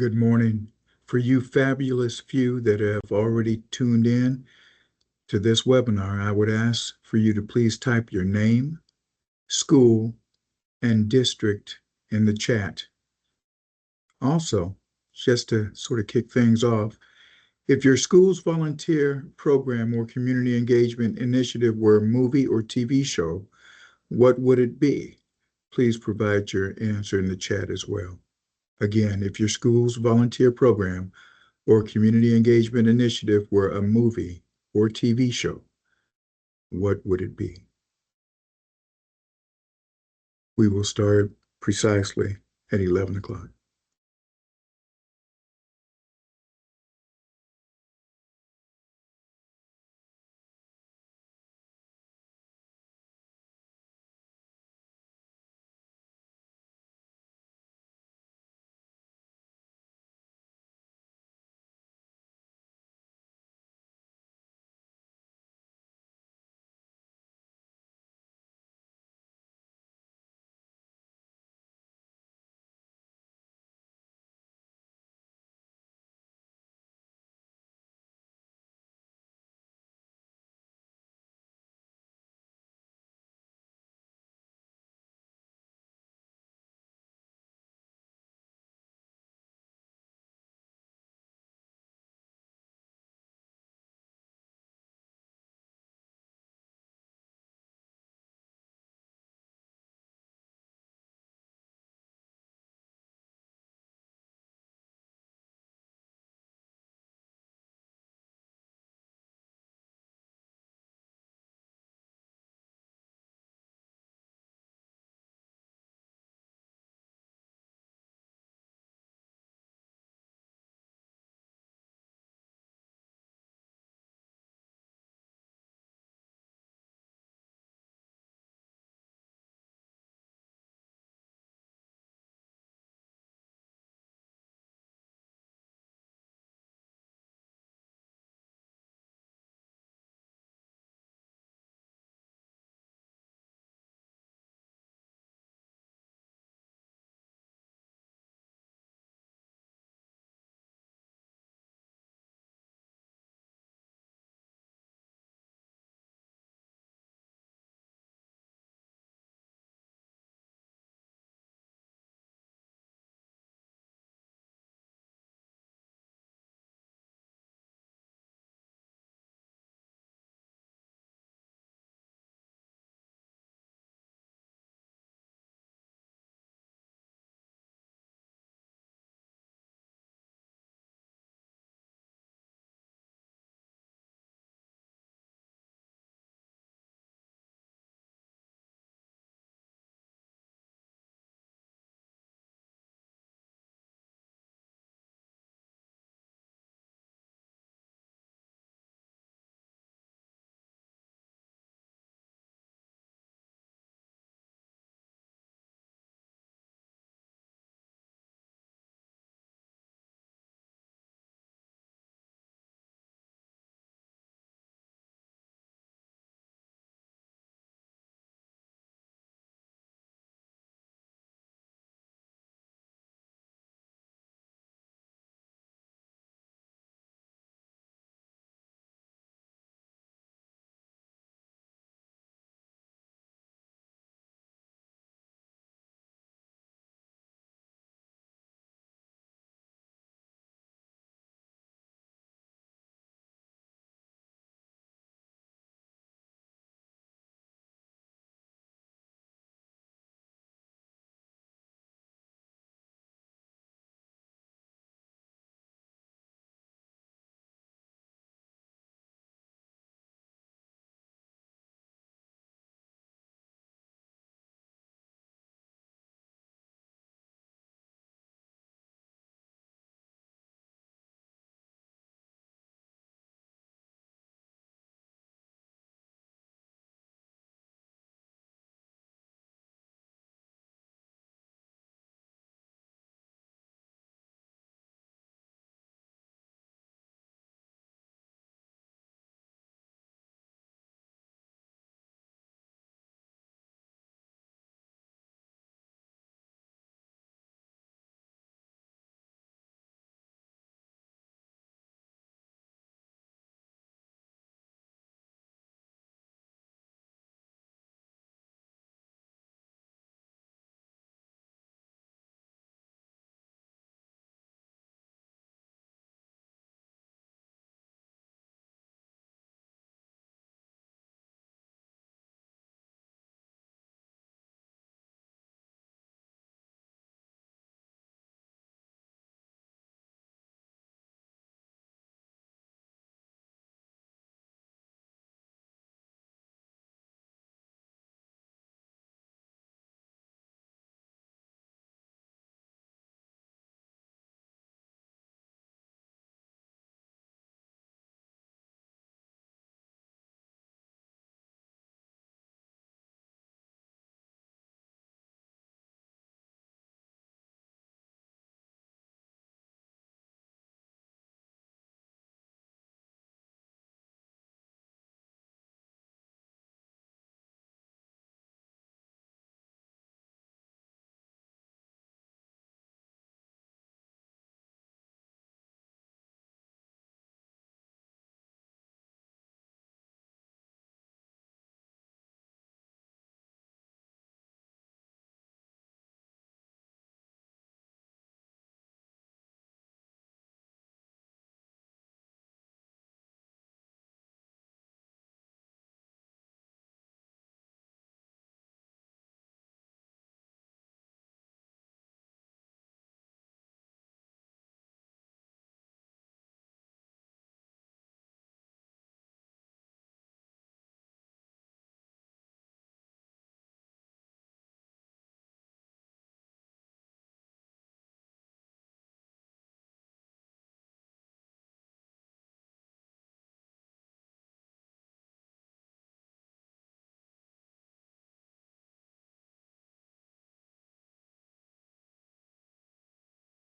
Good morning. For you fabulous few that have already tuned in to this webinar, I would ask for you to please type your name, school, and district in the chat. Also, just to sort of kick things off, if your school's volunteer program or community engagement initiative were a movie or TV show, what would it be? Please provide your answer in the chat as well. Again, if your school's volunteer program or community engagement initiative were a movie or TV show, what would it be? We will start precisely at 11 o'clock.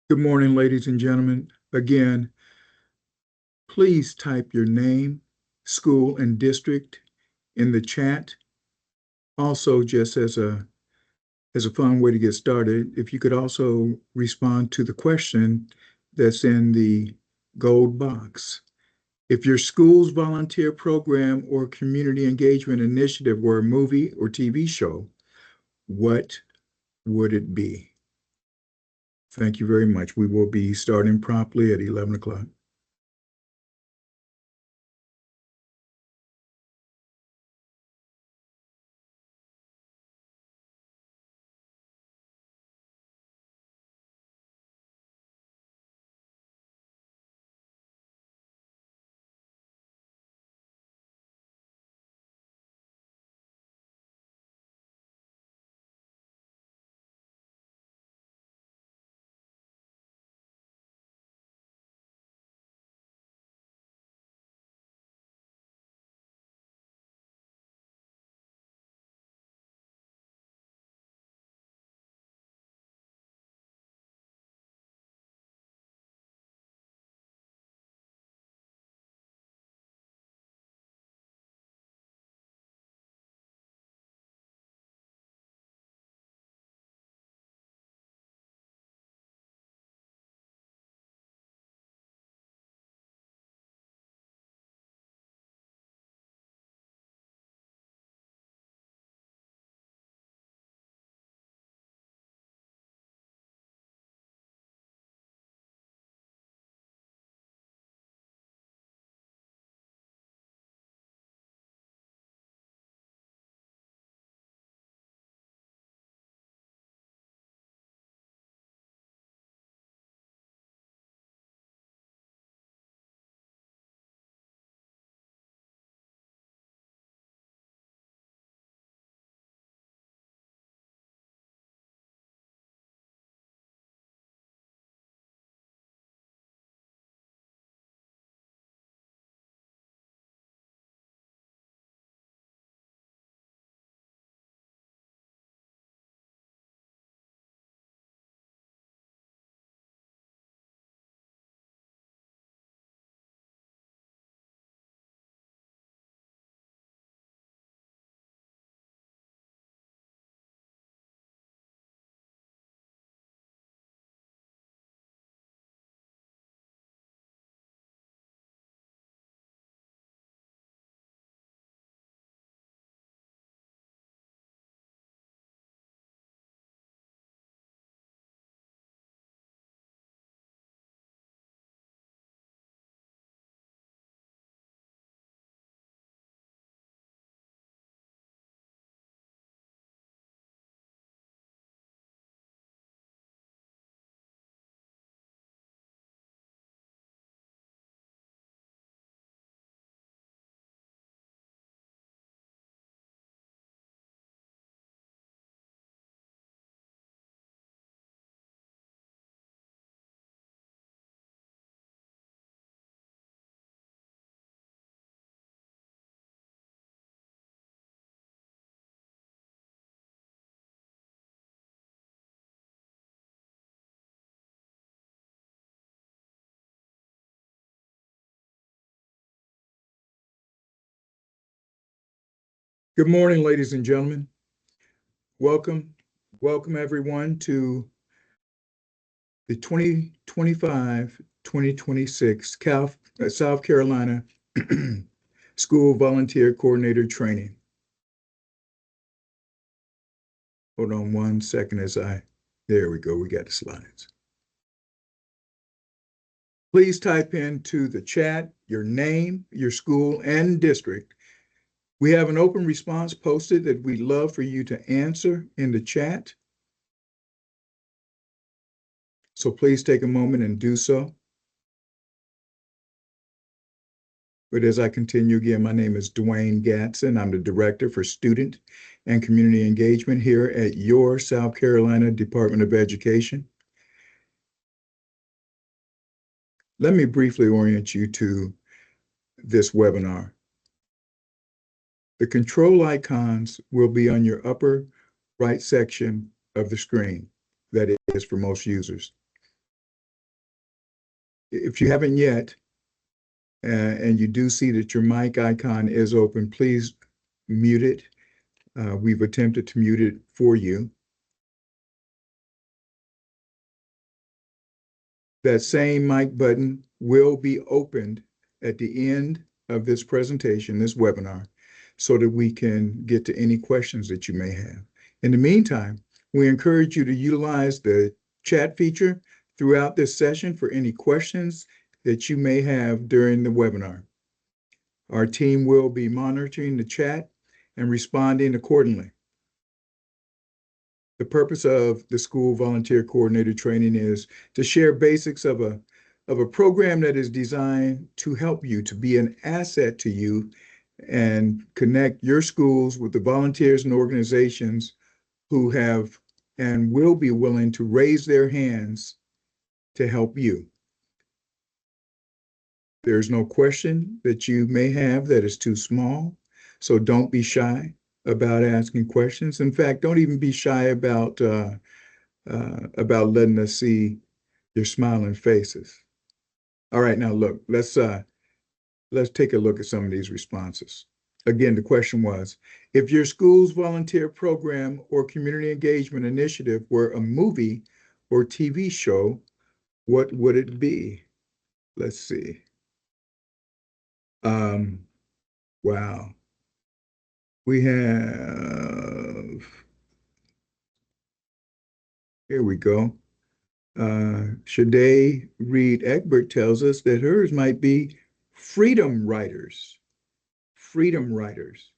Good morning, ladies and gentlemen. Again, please type your name, school, and district in the chat. Also, just as a fun way to get started, if you could also respond to the question that's in the gold box. If your school's volunteer program or community engagement initiative were a movie or TV show, what would it be? Thank you very much. We will be starting promptly at 11 o'clock. Good morning, ladies and gentlemen. Welcome, welcome everyone to the 2025-2026 South Carolina School Volunteer Coordinator Training. Hold on one second there we go, we got the slides. Please type into the chat your name, your school, and district. We have an open response posted that we'd love for you to answer in the chat. So please take a moment and do so. But as I continue again, my name is Dwayne Gatson. I'm the Director for Student and Community Engagement here at your South Carolina Department of Education. Let me briefly orient you to this webinar. The control icons will be on your upper right section of the screen. That is for most users. If you haven't yet, and you do see that your mic icon is open, please mute it. We've attempted to mute it for you. That same mic button will be opened at the end of this presentation, this webinar, so that we can get to any questions that you may have. In the meantime, we encourage you to utilize the chat feature throughout this session for any questions that you may have during the webinar. Our team will be monitoring the chat and responding accordingly. The purpose of the school volunteer coordinator training is to share basics of a program that is designed to help you, to be an asset to you, and connect your schools with the volunteers and organizations who have and will be willing to raise their hands to help you. There's no question that you may have that is too small, so don't be shy about asking questions. In fact, don't even be shy about letting us see your smiling faces. All right, now look, let's take a look at some of these responses. Again, the question was, if your school's volunteer program or community engagement initiative were a movie or TV show, what would it be? Let's see. Wow. We have, here we go. Shade Reed Egbert tells us that hers might be Freedom Writers. Freedom Writers.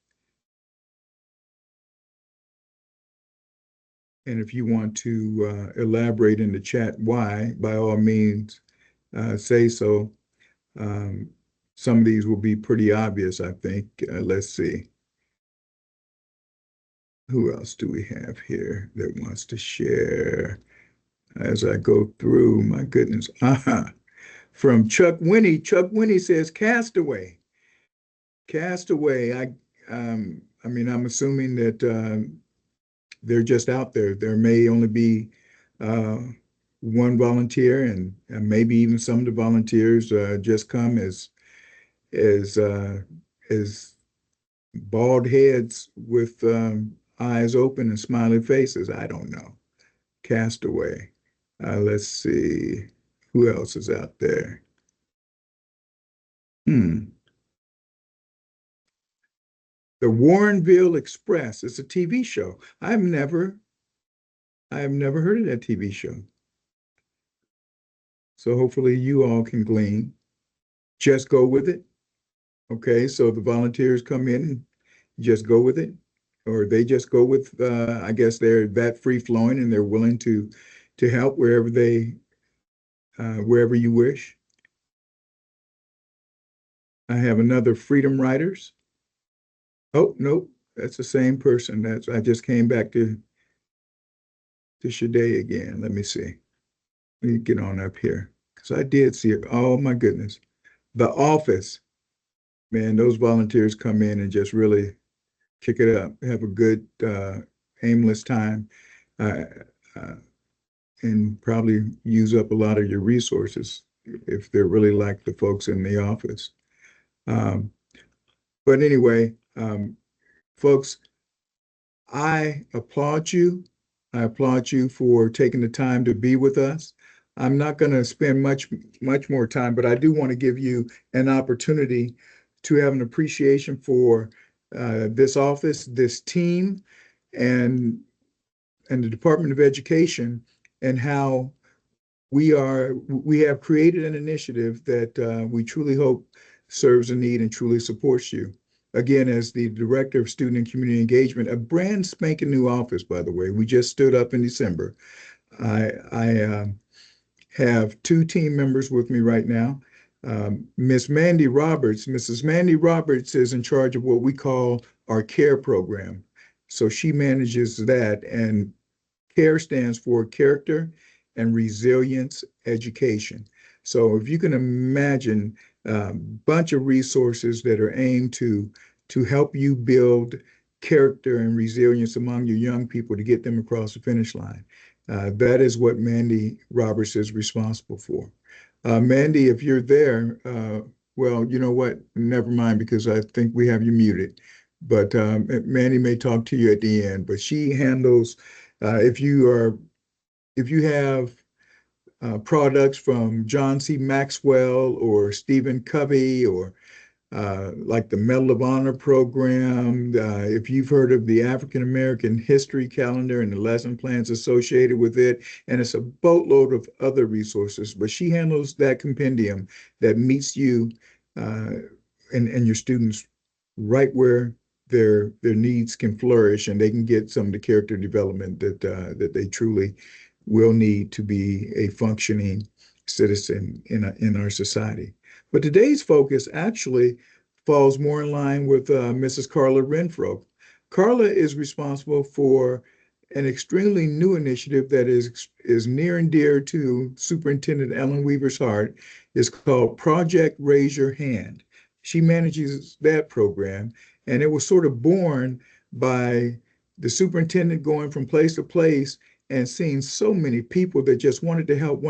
And if you want to elaborate in the chat why, by all means, say so. Some of these will be pretty obvious, I think. Let's see. Who else do we have here that wants to share as I go through? My goodness. From Chuck Winnie. Chuck Winnie says Castaway. Castaway. I mean, I'm assuming that they're just out there. There may only be one volunteer, and maybe even some of the volunteers just come as bald heads with eyes open and smiley faces. I don't know. Castaway. Let's see. Who else is out there? The Warrenville Express. It's a TV show. I have never heard of that TV show. So hopefully you all can glean. Just go with it. Okay, so the volunteers come in and just go with it, or they just go with, I guess they're that free flowing and they're willing to help wherever wherever you wish. I have another Freedom Writers. Oh, nope, that's the same person. I just came back to Shade again. Let me see. Let me get on up here because I did see it. Oh my goodness. The Office. Man, those volunteers come in and just really kick it up, have a good, aimless time, uh, uh, and probably use up a lot of your resources if they're really like the folks in the office. But anyway, folks, I applaud you. I applaud you for taking the time to be with us. I'm not going to spend much more time, but I do want to give you an opportunity to have an appreciation for this office, this team, and the Department of Education, and how we have created an initiative that we truly hope serves a need and truly supports you. Again, as the Director of Student and Community Engagement, a brand spanking new office, by the way. We just stood up in December. I have two team members with me right now. Miss Mandy Roberts. Mrs. Mandy Roberts is in charge of what we call our CARE program. So she manages that, and CARE stands for Character and Resilience Education. So if you can imagine a bunch of resources that are aimed to help you build character and resilience among your young people to get them across the finish line. That is what Mandy Roberts is responsible for. Mandy, if you're there, well, you know what? Never mind, because I think we have you muted. But Mandy may talk to you at the end. But she handles if you have products from John C. Maxwell or Stephen Covey or like the Medal of Honor program. If you've heard of the African American History Calendar and the lesson plans associated with it, and it's a boatload of other resources, but she handles that compendium that meets you uh, and your students right where their needs can flourish and they can get some of the character development that they truly will need to be a functioning citizen in our society. But today's focus actually falls more in line with Mrs. Carla Renfro. Carla is responsible for an extremely new initiative that is near and dear to Superintendent Ellen Weaver's heart. It's called Project Raise Your Hand. She manages that program, and it was sort of born by the superintendent going from place to place and seeing so many people that just wanted to help,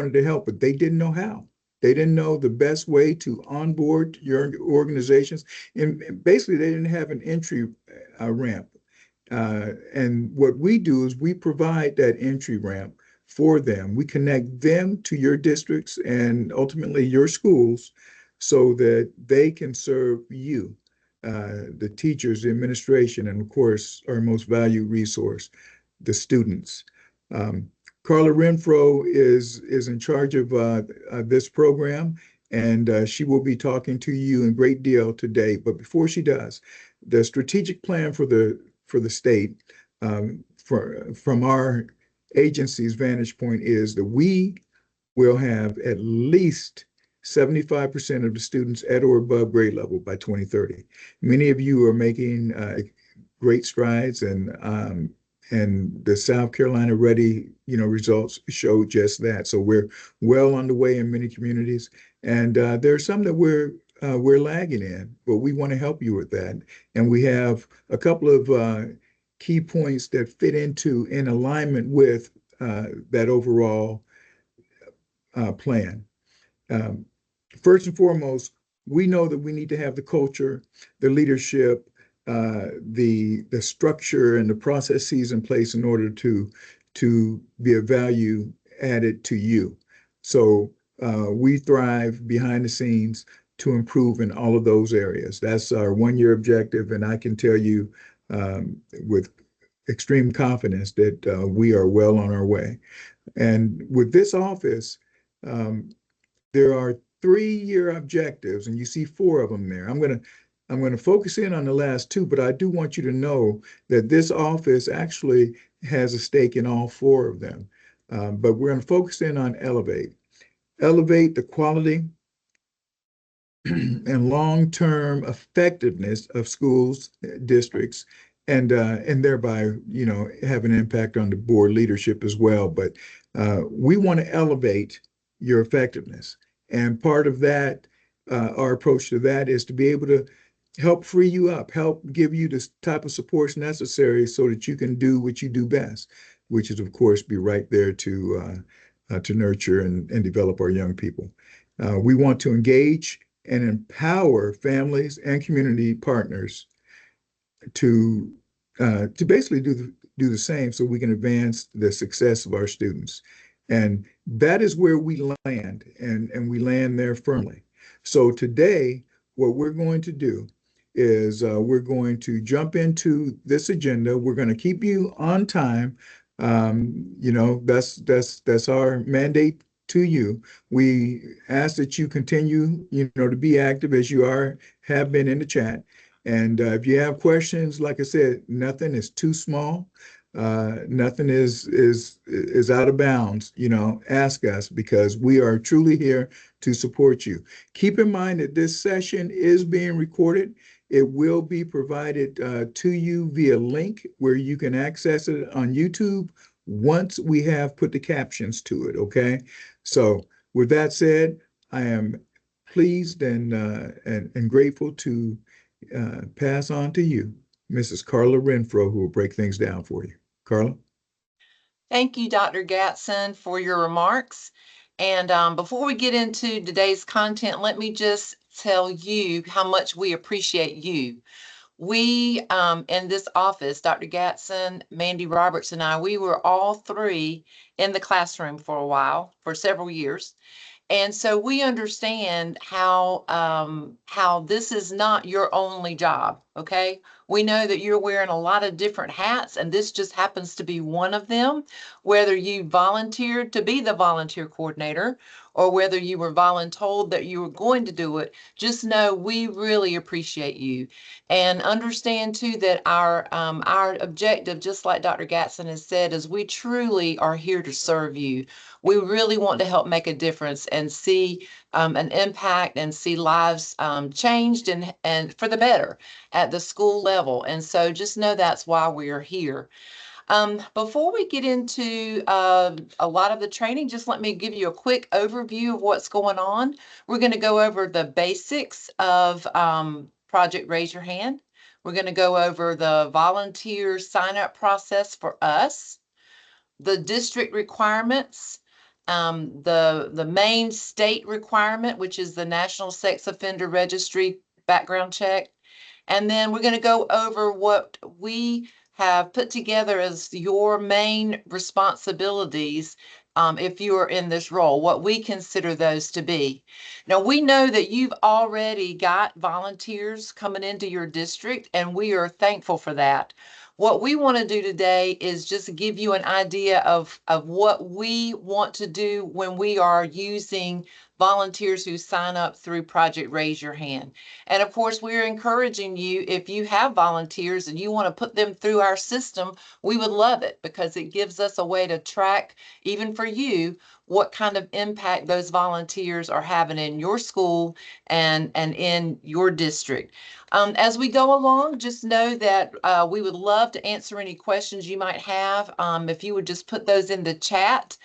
but they didn't know how. They didn't know the best way to onboard your organizations. And basically, they didn't have an entry ramp. And what we do is we provide that entry ramp for them. We connect them to your districts and ultimately your schools so that they can serve you, the teachers, the administration, and of course, our most valued resource, the students. Um, Carla Renfro is in charge of this program, and she will be talking to you in great deal today. But before she does, the strategic plan for the state, from our agency's vantage point, is that we will have at least 75% of the students at or above grade level by 2030. Many of you are making great strides, and the South Carolina Ready, results show just that. So we're well on the way in many communities, and there are some that we're lagging in, but we want to help you with that. And we have a couple of key points that fit in alignment with that overall plan. Um, First and foremost, we know that we need to have the culture, the leadership, the structure, and the processes in place in order to be a value added to you. So we thrive behind the scenes to improve in all of those areas. That's our 1 year objective, and I can tell you with extreme confidence that we are well on our way. And with this office, um, there are 3 year objectives, and you see four of them there. I'm going to focus in on the last two, but I do want you to know that this office actually has a stake in all four of them. But we're going to focus in on elevate the quality and long-term effectiveness of schools, districts, and thereby, have an impact on the board leadership as well. But we want to elevate your effectiveness, and part of that, our approach to that, is to be able to help free you up, help give you the type of supports necessary so that you can do what you do best, which is, of course, be right there to nurture and develop our young people. We want to engage and empower families and community partners to basically do the same so we can advance the success of our students. And that is where we land, and we land there firmly. So today, what we're going to do is we're going to jump into this agenda. We're going to keep you on time. That's our mandate to you. We ask that you continue, to be active as you have been in the chat. And if you have questions, like I said, nothing is too small. Nothing is out of bounds. Ask us, because we are truly here to support you. Keep in mind that this session is being recorded. It will be provided to you via link where you can access it on YouTube once we have put the captions to it. Okay. So with that said, I am pleased and grateful to pass on to you, Mrs. Carla Renfro, who will break things down for you. Carla? Thank you, Dr. Gatson, for your remarks. And before we get into today's content, let me just tell you how much we appreciate you. We, in this office, Dr. Gatson, Mandy Roberts, and I, we were all three in the classroom for a while, for several years. And so we understand how this is not your only job, okay? We know that you're wearing a lot of different hats, and this just happens to be one of them. Whether you volunteered to be the volunteer coordinator or whether you were voluntold that you were going to do it, just know we really appreciate you. And understand too that our objective, just like Dr. Gatson has said, is we truly are here to serve you. We really want to help make a difference and see an impact and see lives changed and for the better at the school level. And so just know that's why we are here. Before we get into a lot of the training, just let me give you a quick overview of what's going on. We're going to go over the basics of Project Raise Your Hand. We're going to go over the volunteer sign-up process for us, the district requirements, the main state requirement, which is the National Sex Offender Registry background check. And then we're going to go over what we have put together as your main responsibilities if you are in this role, what we consider those to be. Now, we know that you've already got volunteers coming into your district, and we are thankful for that. What we want to do today is just give you an idea of what we want to do when we are using volunteers who sign up through Project Raise Your Hand. And of course, we're encouraging you, if you have volunteers and you want to put them through our system, we would love it because it gives us a way to track, even for you, what kind of impact those volunteers are having in your school and in your district. As we go along, just know that we would love to answer any questions you might have. If you would just put those in the chat,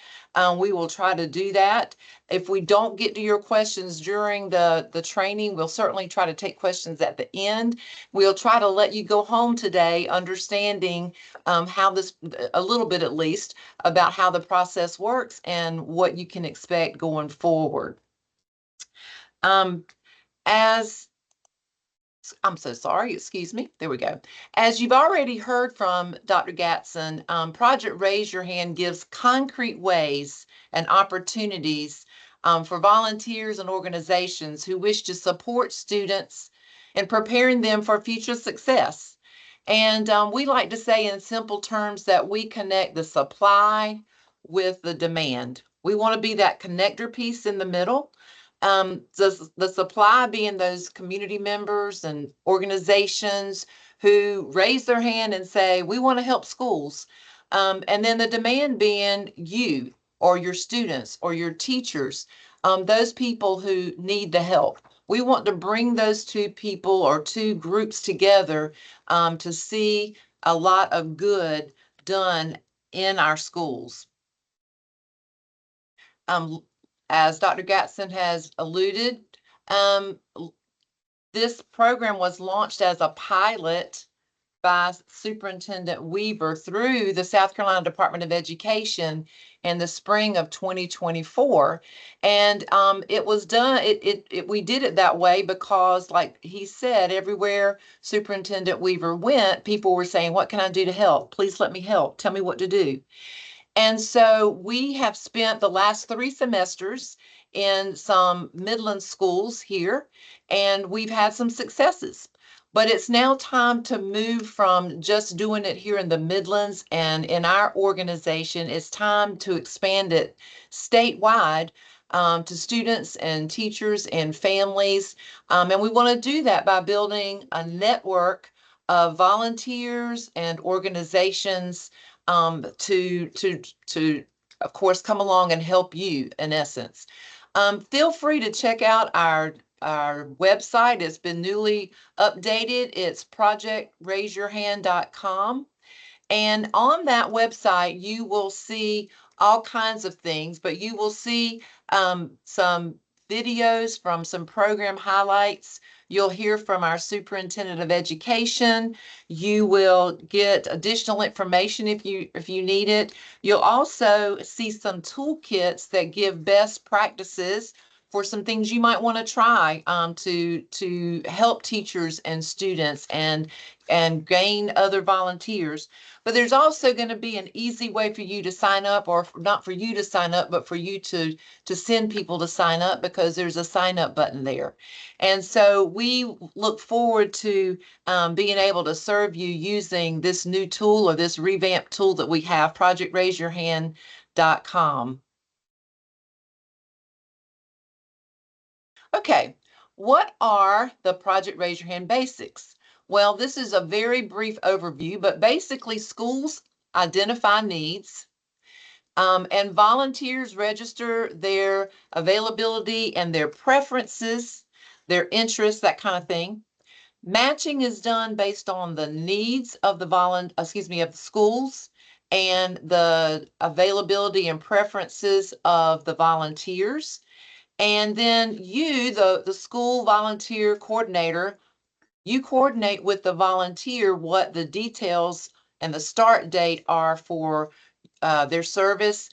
we will try to do that. If we don't get to your questions during the training, we'll certainly try to take questions at the end. We'll try to let you go home today understanding how this, a little bit at least, about how the process works and what you can expect going forward. I'm so sorry, excuse me. There we go. As you've already heard from Dr. Gatson, Project Raise Your Hand gives concrete ways and opportunities for volunteers and organizations who wish to support students in preparing them for future success. And we like to say in simple terms that we connect the supply with the demand. We want to be that connector piece in the middle. The supply being those community members and organizations who raise their hand and say, we want to help schools. And then the demand being you or your students or your teachers, those people who need the help. We want to bring those two people or two groups together to see a lot of good done in our schools. As Dr. Gatson has alluded, this program was launched as a pilot by Superintendent Weaver through the South Carolina Department of Education in the spring of 2024. And it was done, we did it that way because, like he said, everywhere Superintendent Weaver went, people were saying, what can I do to help? Please let me help. Tell me what to do. And so we have spent the last 3 semesters in some Midland schools here, and we've had some successes. But it's now time to move from just doing it here in the Midlands and in our organization. It's time to expand it statewide to students and teachers and families. And we want to do that by building a network of volunteers and organizations to of course come along and help you in essence. Feel free to check out our website. It's been newly updated. It's projectraiseyourhand.com. And on that website, you will see all kinds of things, but you will see some videos from some program highlights. You'll hear from our superintendent of education. You will get additional information if you need it. You'll also see some toolkits that give best practices for some things you might want to try to help teachers and students and gain other volunteers. But there's also going to be an easy way for you to sign up, or not for you to sign up, but for you to send people to sign up, because there's a sign up button there. And so we look forward to being able to serve you using this new tool, or this revamped tool that we have, projectraiseyourhand.com. Okay, what are the Project Raise Your Hand basics? Well, this is a very brief overview, but basically schools identify needs, and volunteers register their availability and their preferences, their interests, that kind of thing. Matching is done based on the needs of the of the schools and the availability and preferences of the volunteers. And then you, the school volunteer coordinator, you coordinate with the volunteer what the details and the start date are for their service.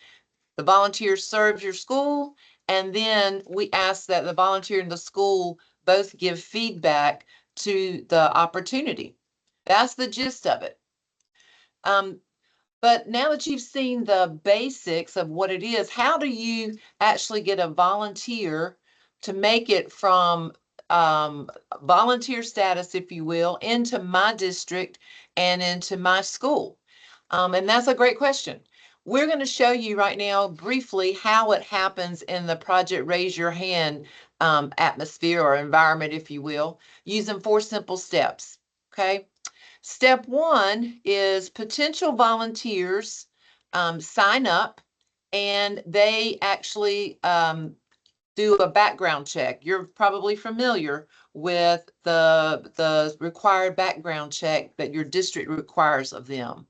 The volunteer serves your school, and then we ask that the volunteer and the school both give feedback to the opportunity. That's the gist of it. But now that you've seen the basics of what it is, how do you actually get a volunteer to make it from volunteer status, if you will, into my district and into my school? And that's a great question. We're going to show you right now briefly how it happens in the Project Raise Your Hand atmosphere or environment, if you will, using 4 simple steps. Okay. Step 1 is potential volunteers sign up, and they actually do a background check. You're probably familiar with the required background check that your district requires of them.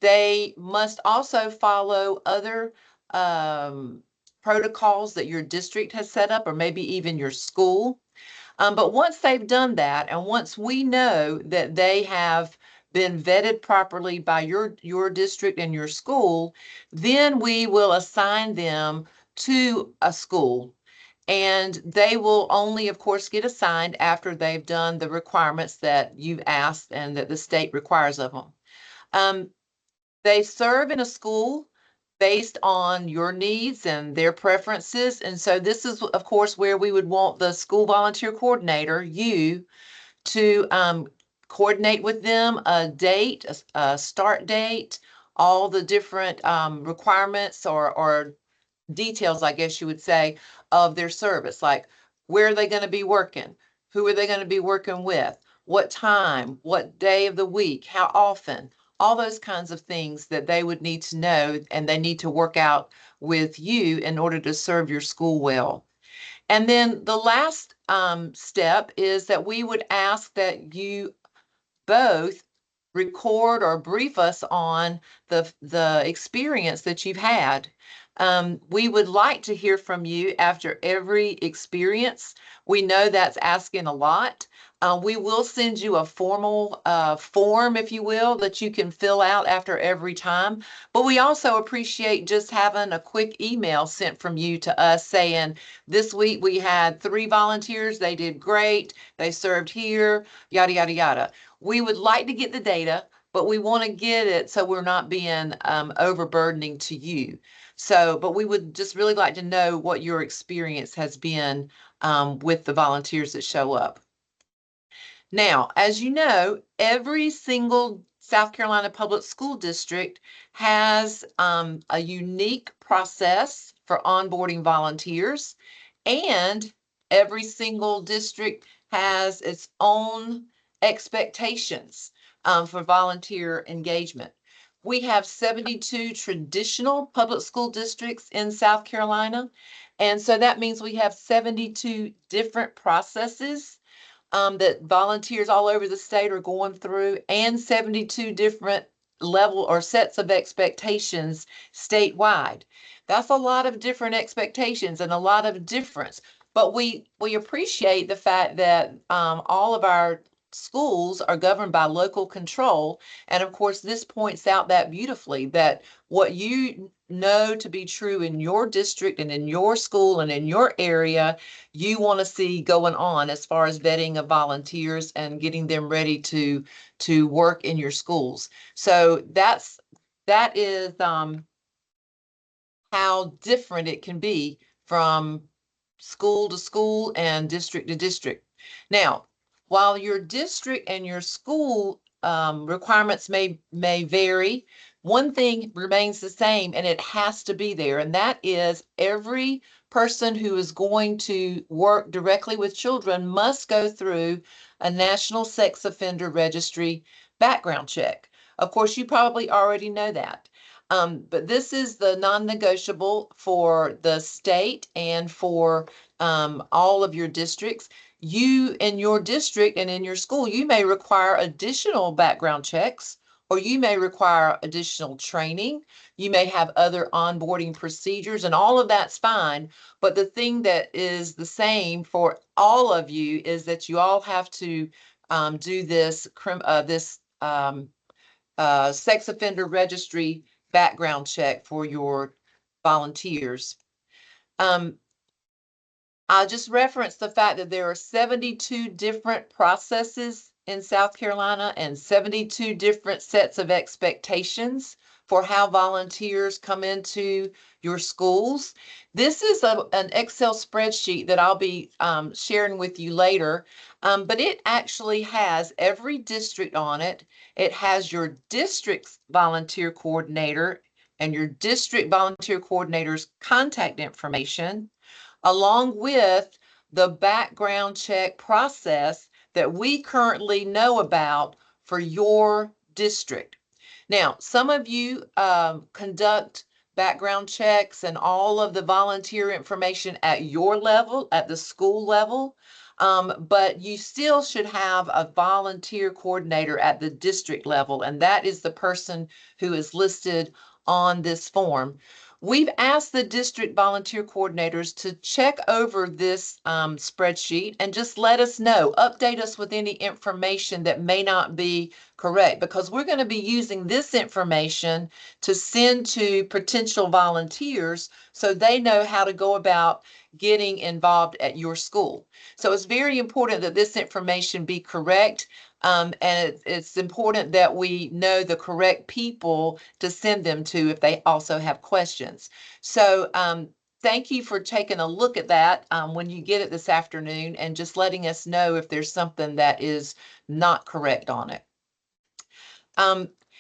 They must also follow other protocols that your district has set up, or maybe even your school. But once they've done that, and once we know that they have been vetted properly by your district and your school, then we will assign them to a school. And they will only, of course, get assigned after they've done the requirements that you've asked and that the state requires of them. They serve in a school based on your needs and their preferences. And so this is, of course, where we would want the school volunteer coordinator, you, to coordinate with them a date, a start date, all the different requirements or details, I guess you would say, of their service. Like, where are they going to be working? Who are they going to be working with? What time? What day of the week? How often? All those kinds of things that they would need to know, and they need to work out with you in order to serve your school well. And then the last step is that we would ask that you both record or brief us on the experience that you've had. We would like to hear from you after every experience. We know that's asking a lot. We will send you a formal form, if you will, that you can fill out after every time. But we also appreciate just having a quick email sent from you to us saying, this week we had 3 volunteers, they did great, they served here, yada, yada, yada. We would like to get the data, but we want to get it so we're not being overburdening to you. So, but we would just really like to know what your experience has been with the volunteers that show up. Now, as you know, every single South Carolina Public School District has a unique process for onboarding volunteers, and every single district has its own expectations for volunteer engagement. We have 72 traditional public school districts in South Carolina, and so that means we have 72 different processes that volunteers all over the state are going through, and 72 different level or sets of expectations statewide. That's a lot of different expectations and a lot of difference. But we appreciate the fact that all of our schools are governed by local control. And of course, this points out that beautifully that what you know to be true in your district and in your school and in your area, you want to see going on as far as vetting of volunteers and getting them ready to work in your schools. So that is how different it can be from school to school and district to district. Now, while your district and your school requirements may vary, one thing remains the same, and it has to be there, and that is every person who is going to work directly with children must go through a National Sex Offender Registry background check. Of course, you probably already know that. But this is the non-negotiable for the state and for all of your districts. You in your district and in your school, you may require additional background checks, or you may require additional training. You may have other onboarding procedures, and all of that's fine. But the thing that is the same for all of you is that you all have to do this sex offender registry background check for your volunteers. I'll just reference the fact that there are 72 different processes in South Carolina and 72 different sets of expectations for how volunteers come into your schools. This is an Excel spreadsheet that I'll be sharing with you later, but it actually has every district on it. It has your district's volunteer coordinator and your district volunteer coordinator's contact information, along with the background check process that we currently know about for your district. Now, some of you conduct background checks and all of the volunteer information at your level, at the school level, but you still should have a volunteer coordinator at the district level, and that is the person who is listed on this form. We've asked the district volunteer coordinators to check over this spreadsheet and just let us know, update us with any information that may not be correct, because we're going to be using this information to send to potential volunteers so they know how to go about getting involved at your school. So it's very important that this information be correct. And it's important that we know the correct people to send them to if they also have questions. So thank you for taking a look at that when you get it this afternoon and just letting us know if there's something that is not correct on it.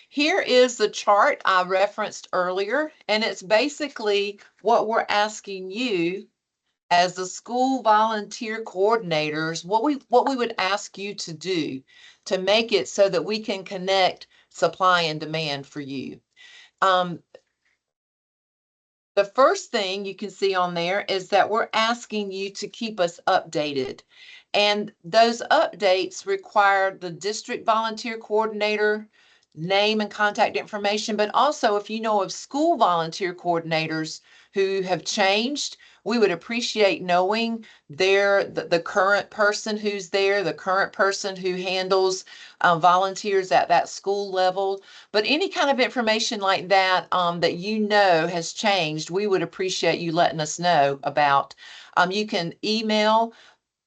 Here is the chart I referenced earlier, and it's basically what we're asking you as the school volunteer coordinators, what we would ask you to do to make it so that we can connect supply and demand for you. The first thing you can see on there is that we're asking you to keep us updated. And those updates require the district volunteer coordinator name and contact information, but also if you know of school volunteer coordinators who have changed, we would appreciate knowing the current person who's there, the current person who handles volunteers at that school level. But any kind of information like that that you know has changed, we would appreciate you letting us know about. You can email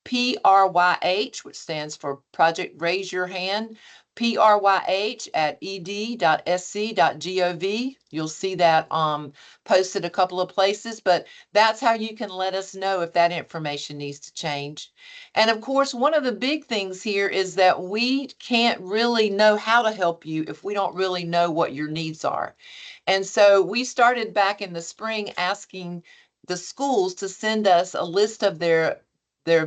PRYH, which stands for Project Raise Your Hand, PRYH@ed.sc.gov. You'll see that posted a couple of places, but that's how you can let us know if that information needs to change. And of course, one of the big things here is that we can't really know how to help you if we don't really know what your needs are. And so we started back in the spring asking the schools to send us a list of their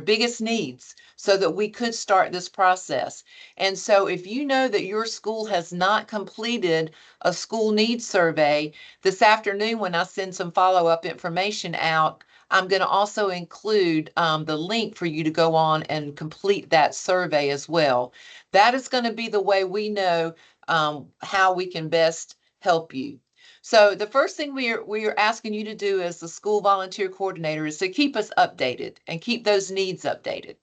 biggest needs so that we could start this process. And so if you know that your school has not completed a school needs survey, this afternoon when I send some follow-up information out, I'm going to also include the link for you to go on and complete that survey as well. That is going to be the way we know how we can best help you. So the first thing we are asking you to do as the school volunteer coordinator is to keep us updated and keep those needs updated.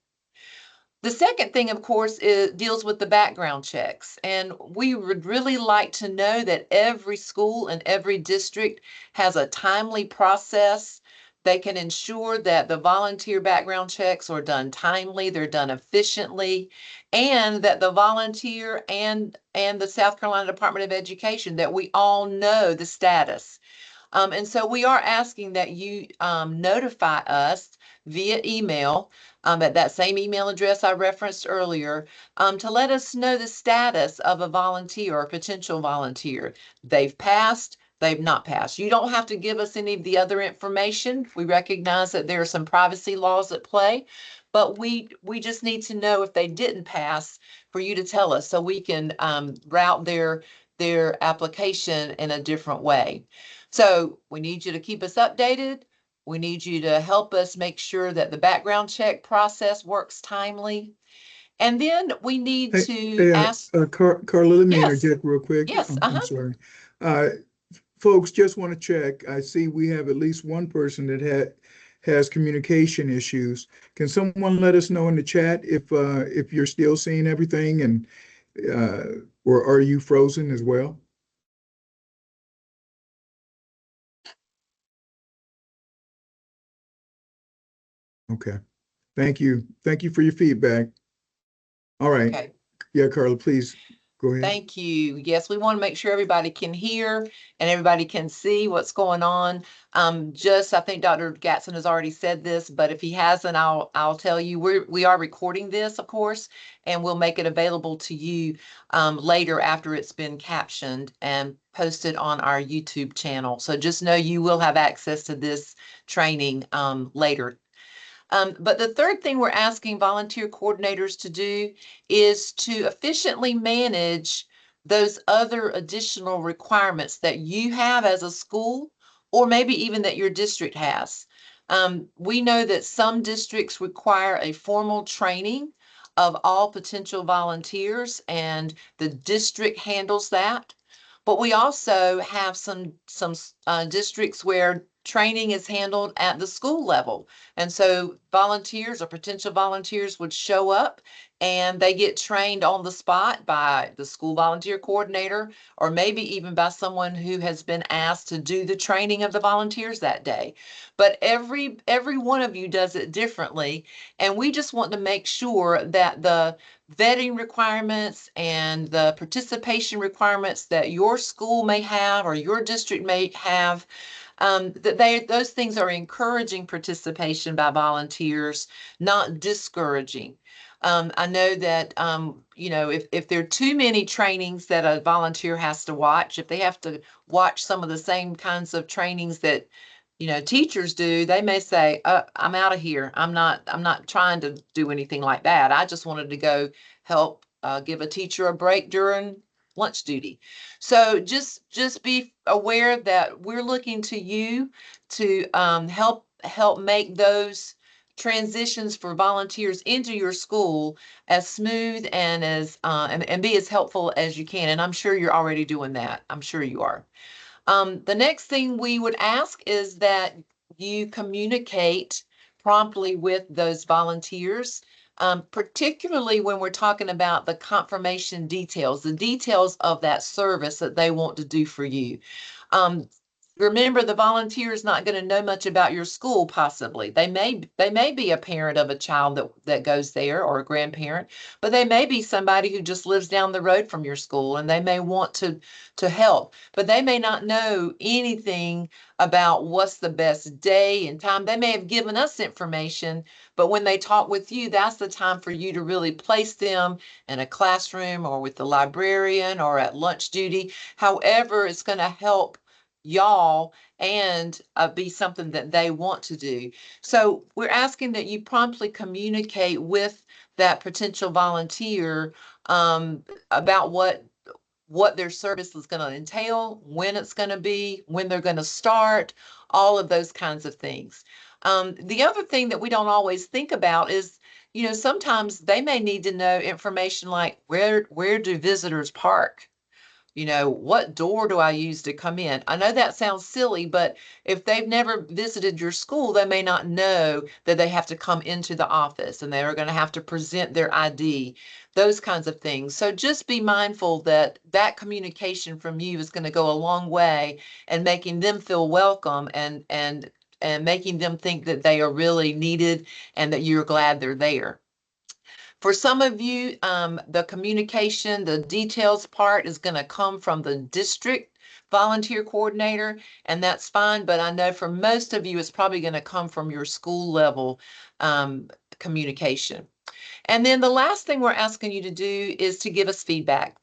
The second thing, of course, deals with the background checks. And we would really like to know that every school and every district has a timely process. They can ensure that the volunteer background checks are done timely, they're done efficiently, and that the volunteer and the South Carolina Department of Education, that we all know the status. And so we are asking that you notify us via email at that same email address I referenced earlier to let us know the status of a volunteer or a potential volunteer. They've passed, they've not passed. You don't have to give us any of the other information. We recognize that there are some privacy laws at play, but we just need to know if they didn't pass for you to tell us so we can route their application in a different way. So we need you to keep us updated. We need you to help us make sure that the background check process works timely. And then we need to ask. Carla, let me Yes, interject real quick. yes, I'm sorry. Folks, just want to check. I see we have at least one person that has communication issues. Can someone let us know in the chat if you're still seeing everything, and or are you frozen as well? Okay. Thank you. Thank you for your feedback. All right. Okay. Yeah, Carla, please go ahead. Thank you. Yes, we want to make sure everybody can hear and everybody can see what's going on. I think Dr. Gatson has already said this, but if he hasn't, I'll tell you, we are recording this, of course, and we'll make it available to you later after it's been captioned and posted on our YouTube channel. So just know you will have access to this training later. But the third thing we're asking volunteer coordinators to do is to efficiently manage those other additional requirements that you have as a school, or maybe even that your district has. We know that some districts require a formal training of all potential volunteers, and the district handles that. But we also have some districts where training is handled at the school level. And so volunteers or potential volunteers would show up and they get trained on the spot by the school volunteer coordinator, or maybe even by someone who has been asked to do the training of the volunteers that day. But every one of you does it differently. And we just want to make sure that the vetting requirements and the participation requirements that your school may have or your district may have, that those things are encouraging participation by volunteers, not discouraging. I know that if there are too many trainings that a volunteer has to watch, if they have to watch some of the same kinds of trainings that teachers do, they may say, I'm out of here. I'm not trying to do anything like that. I just wanted to go help give a teacher a break during lunch duty. So just be aware that we're looking to you to help make those transitions for volunteers into your school as smooth and and be as helpful as you can. And I'm sure you're already doing that. I'm sure you are. The next thing we would ask is that you communicate promptly with those volunteers, particularly when we're talking about the confirmation details, the details of that service that they want to do for you. Remember, the volunteer is not going to know much about your school, possibly. They may be a parent of a child that goes there, or a grandparent, but they may be somebody who just lives down the road from your school, and they may want to help, but they may not know anything about what's the best day and time. They may have given us information, but when they talk with you, that's the time for you to really place them in a classroom or with the librarian or at lunch duty. However, it's going to help y'all and be something that they want to do. So we're asking that you promptly communicate with that potential volunteer about what their service is going to entail, when it's going to be, when they're going to start, all of those kinds of things. The other thing that we don't always think about is, sometimes they may need to know information like where do visitors park? You know, what door do I use to come in? I know that sounds silly, but if they've never visited your school, they may not know that they have to come into the office and they're going to have to present their ID, those kinds of things. So just be mindful that that communication from you is going to go a long way in making them feel welcome and making them think that they are really needed and that you're glad they're there. For some of you, the communication, the details part is going to come from the district volunteer coordinator, and that's fine. But I know for most of you, it's probably going to come from your school level communication. And then the last thing we're asking you to do is to give us feedback,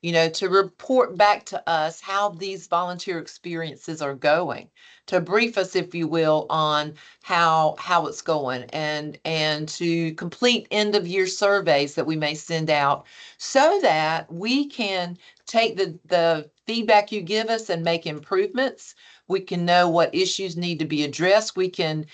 you know, to report back to us how these volunteer experiences are going, to brief us, if you will, on how it's going, and to complete end of year surveys that we may send out so that we can take the feedback you give us and make improvements. We can know what issues need to be addressed. We can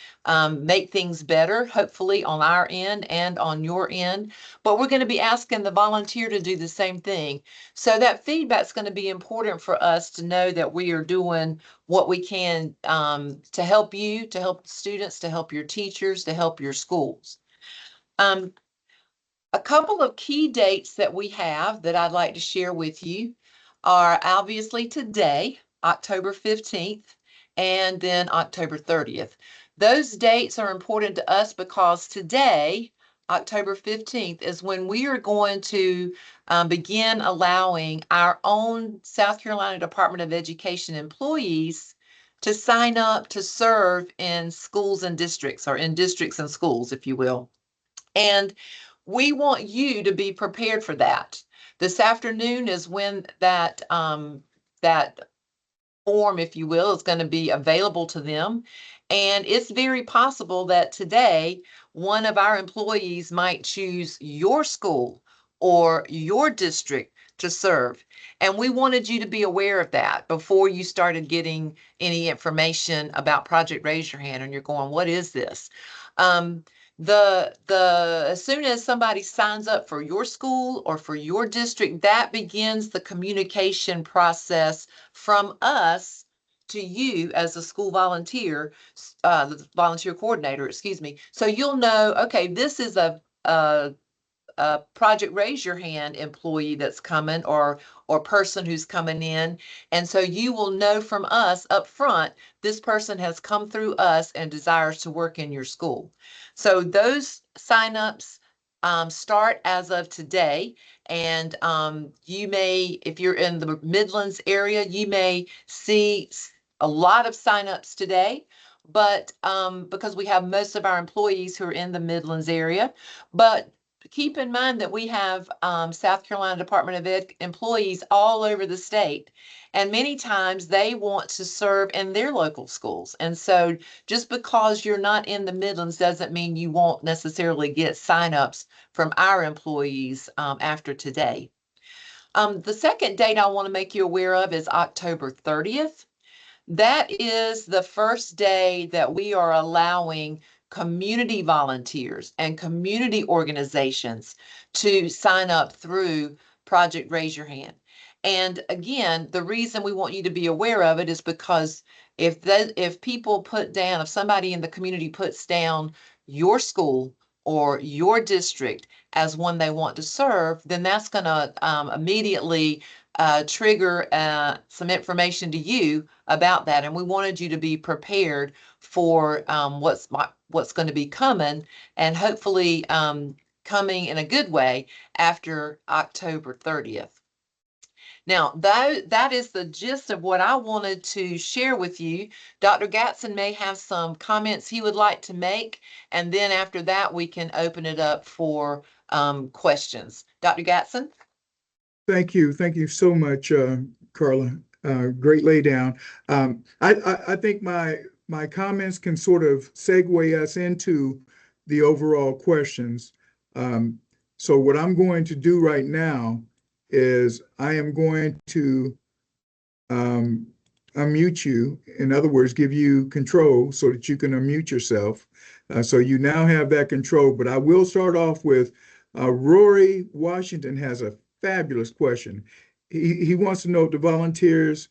make things better, hopefully on our end and on your end. But we're going to be asking the volunteer to do the same thing. So that feedback is going to be important for us to know that we are doing what we can to help you, to help students, to help your teachers, to help your schools. A couple of key dates that we have that I'd like to share with you are obviously today, October 15th, and then October 30th. Those dates are important to us because today, October 15th, is when we are going to begin allowing our own South Carolina Department of Education employees to sign up to serve in schools and districts, or in districts and schools, if you will. And we want you to be prepared for that. This afternoon is when that form, if you will, is going to be available to them. And it's very possible that today one of our employees might choose your school or your district to serve. And we wanted you to be aware of that before you started getting any information about Project Raise Your Hand and you're going, what is this? As soon as somebody signs up for your school or for your district, that begins the communication process from us to you as a school volunteer, the volunteer coordinator, excuse me. So you'll know, okay, this is a Project Raise Your Hand employee that's coming, or person who's coming in. And so you will know from us up front, this person has come through us and desires to work in your school. So those signups start as of today. And you may, if you're in the Midlands area, you may see a lot of signups today, but because we have most of our employees who are in the Midlands area. But keep in mind that we have South Carolina Department of Ed employees all over the state, and many times they want to serve in their local schools. And so just because you're not in the Midlands doesn't mean you won't necessarily get signups from our employees after today. The second date I want to make you aware of is October 30th. That is the first day that we are allowing community volunteers and community organizations to sign up through Project Raise Your Hand. And again, the reason we want you to be aware of it is because if people put down, if somebody in the community puts down your school or your district as one they want to serve, then that's going to immediately trigger some information to you about that. And we wanted you to be prepared for what's going to be coming, and hopefully coming in a good way after October 30th. Now, that is the gist of what I wanted to share with you. Dr. Gatson may have some comments he would like to make, and then after that, we can open it up for questions. Dr. Gatson? Thank you. Thank you so much, Carla. Great lay down. I think my comments can sort of segue us into the overall questions. So what I'm going to do right now is I am going to unmute you. In other words, give you control so that you can unmute yourself. So you now have that control. But I will start off with Rory Washington has a fabulous question. he wants to know if the volunteers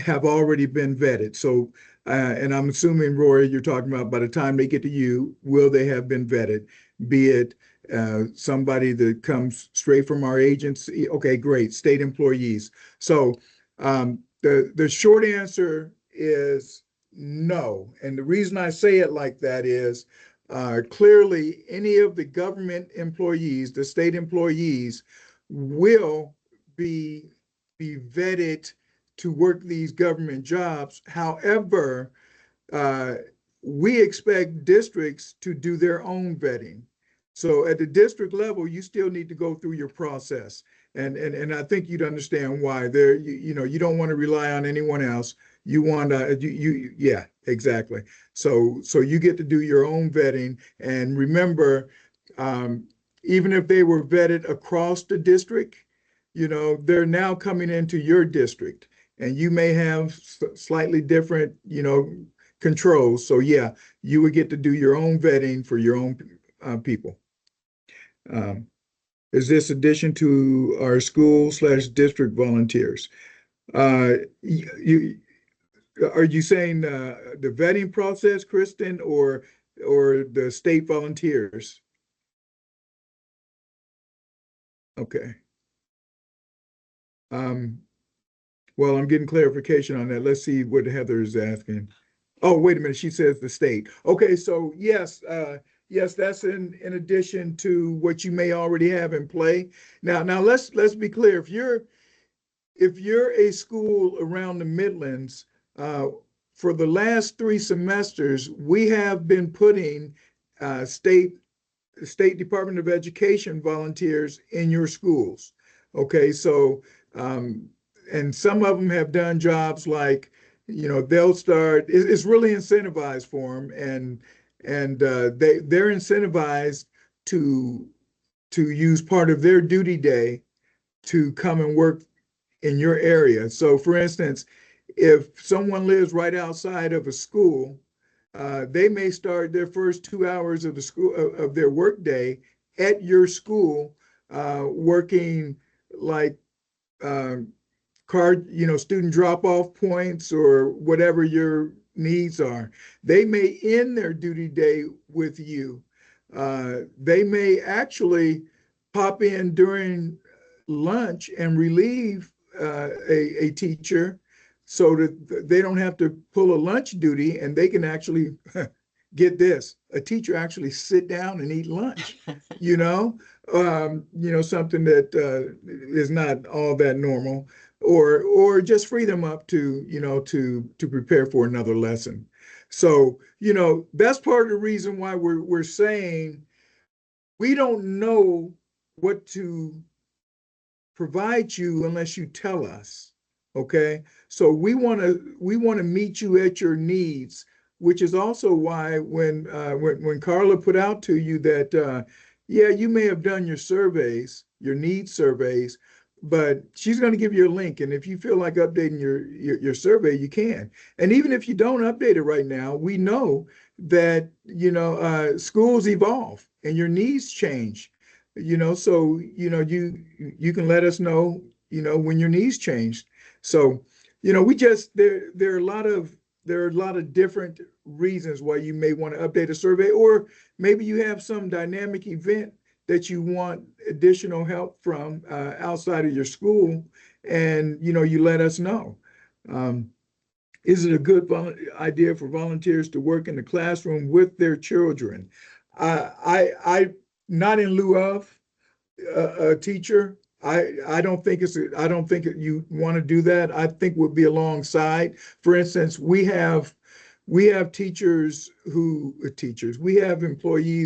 have already been vetted. So, and I'm assuming, Roy, you're talking about by the time they get to you, will they have been vetted? Be it somebody that comes straight from our agency. Okay, great. State employees. So the short answer is no. And the reason I say it like that is clearly any of the government employees, the state employees, will be vetted to work these government jobs. However, uh, we expect districts to do their own vetting. So at the district level, you still need to go through your process. And I think you'd understand why. There, you don't want to rely on anyone else. You want to, yeah, exactly. So you get to do your own vetting. And remember, even if they were vetted across the district, they're now coming into your district, and you may have slightly different, controls. So yeah, you would get to do your own vetting for your own people. Um, is this addition to our school/district volunteers? You are you saying the vetting process, Kristen, or the state volunteers? Okay. Um, well, I'm getting clarification on that. Let's see what Heather is asking. Oh, wait a minute. She says the state. Okay, so yes, that's in addition to what you may already have in play. Now let's be clear. If you're a school around the Midlands, uh, for the last 3 semesters, we have been putting State Department of Education volunteers in your schools. Okay, so and some of them have done jobs like, they'll start. It's really incentivized for them, and they're incentivized to use part of their duty day to come and work in your area. So, for instance, if someone lives right outside of a school, they may start their first 2 hours of the school of their workday at your school, working like um, student drop-off points or whatever your needs are. They may end their duty day with you. They may actually pop in during lunch and relieve a teacher so that they don't have to pull a lunch duty, and they can actually get this, a teacher actually sit down and eat lunch, something that is not all that normal, or just free them up to, to prepare for another lesson. So, that's part of the reason why we're saying we don't know what to provide you unless you tell us. Okay, so we want to meet you at your needs, which is also why when Carla put out to you that yeah, you may have done your surveys, your needs surveys, but she's going to give you a link, and if you feel like updating your survey, you can. And even if you don't update it right now, we know that schools evolve and your needs change. So you can let us know when your needs change. So we just there are a lot of different reasons why you may want to update a survey, or maybe you have some dynamic event that you want additional help from outside of your school, and you let us know. Is it a good idea for volunteers to work in the classroom with their children? I not in lieu of a teacher. I don't think you want to do that. I think we'll be alongside. For instance, we have we have employees